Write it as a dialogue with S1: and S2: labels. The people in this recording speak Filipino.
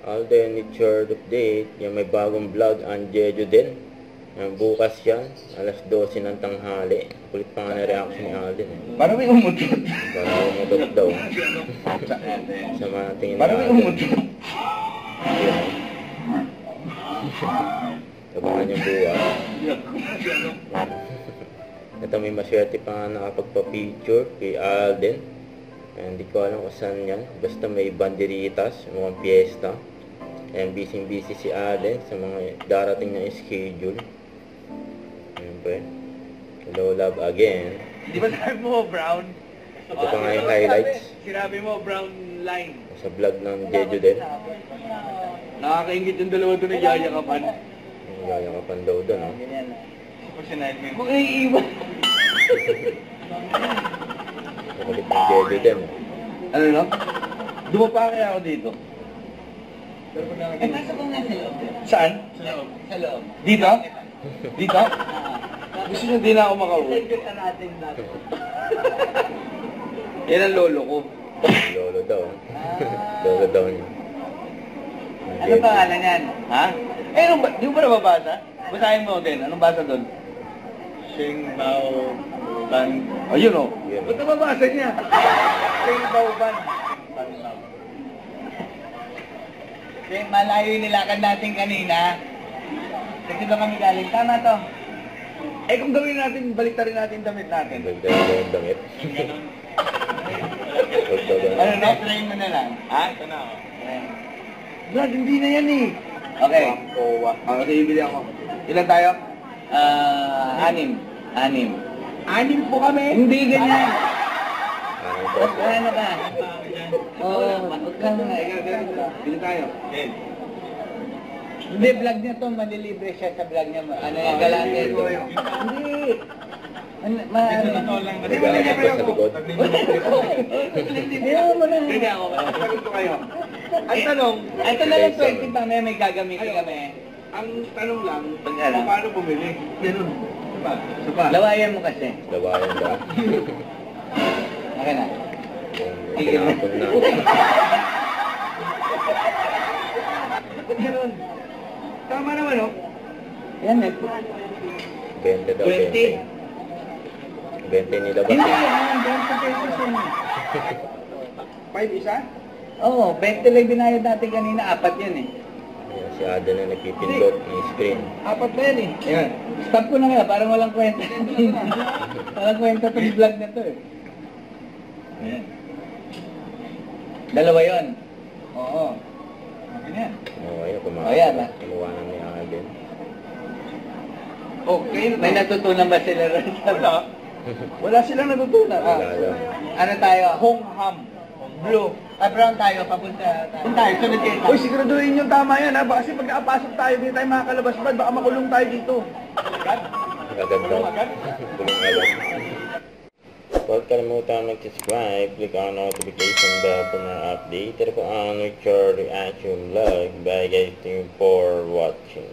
S1: Alden, it's your update. Yung may bagong vlog ang Jeju din. Yung bukas yan, alas 12 ng tanghali. Kulit pa nga na reaction ni Alden.
S2: Parang may umutot.
S1: Parang umutot daw. Sa mga tingin ni
S2: Parang may
S1: Alden.
S2: umutot.
S1: Tabangan yung bukas. Ito may maswerte pa nga nakapagpa-picture kay Alden. Hindi ko alam kung saan yan. Basta may banderitas, mga piyesta. Ayan, busy si Alden sa mga darating na schedule. Ayan pa. Hello, love again.
S2: Di ba sabi mo brown?
S1: Ito pa nga yung highlights.
S2: Sinabi mo brown line.
S1: Sa vlog ng Jeju din.
S2: Nakakaingit yung dalawa doon na yayakapan.
S1: Yayakapan daw doon, no?
S2: Kung iiwan.
S1: Kulit ng Jeju din.
S2: Ano no? Dumapa kaya ako dito.
S3: Nasa kong nasa loob.
S2: Saan?
S3: Sa loob.
S2: Dito? Dito? Gusto nyo di na ako makauwi.
S3: Nagkita natin dati.
S2: Yan ang lolo ko.
S1: Lolo daw. Lolo daw niya.
S3: Ano pangalan yan?
S2: Ha? Eh, di mo ba nababasa? Basahin mo din. Anong basa doon? Sheng Bao Ban. Oh, yun o.
S1: Yun.
S2: Ba't nababasa niya? Sheng Bao Ban.
S3: Kasi malayo yung nilakad natin kanina. Kasi doon kami galing. Tama to.
S2: Eh, kung gawin natin, baliktarin natin damit natin.
S1: Dagdag daw yung damit.
S3: Ano na? Explain mo na lang.
S2: Ha? Ito na ako. Brad, hindi na yan eh.
S3: Okay.
S2: Kasi bibili ako. Ilan tayo?
S3: Anim.
S2: Anim po kami.
S3: Hindi ganyan.
S1: Ano
S3: Ano ka? Oo, wag kang
S2: Ilan tayo?
S3: Hindi, vlog niya to, malilibre siya sa vlog niya. Ano yung galante ito? Hindi.
S1: Naglalagay pa sa likod.
S3: Hindi mo na.
S2: Hindi ako. Sagot ko kayo. Ang tanong,
S3: Ito na lang 20 pa, may gagamitin kami.
S2: ang tanong lang,
S3: Ano?
S2: paano bumili? Ganun. Sapa.
S3: Lawayan mo kasi.
S1: Labayan daw.
S3: Okay na.
S1: Tinapon na.
S2: Ba't ganun? Tama naman, no?
S3: Yan eh.
S1: 20 daw.
S2: 20.
S1: 20 nilabas.
S3: Hindi, yan. 20 pesos yun.
S2: 5 isa?
S3: Oo, 20 lang binayad natin kanina. 4 yun eh.
S1: Ayan, si Ada na nagpipindot ng screen.
S3: 4 pa yan eh. Ayan. Stop ko na kaya, parang walang kwenta. Walang kwenta itong vlog na to eh. Ayan. Dalawa yun. Oo. Okay na yan.
S1: Oo, ayun.
S3: Oh, yan, ah.
S1: Kumuha na ni Alden.
S2: Okay.
S3: May natutunan ba sila rin?
S2: Wala. Wala silang natutunan.
S1: Wala lang.
S3: Ano tayo?
S2: Hong Ham. Blue.
S3: Brown tayo, papunta tayo. Punta tayo, sunod kayo.
S2: Uy, siguraduhin yung tama yan ha. Baka kasi pag nakapasok tayo, hindi tayo makakalabas ba? Baka makulong tayo dito.
S1: Agad daw. Kulong agad. Huwag kalimutan mag-subscribe, click on notification bell for more update. Tara po on with your reaction vlog. Bye guys, thank you for watching.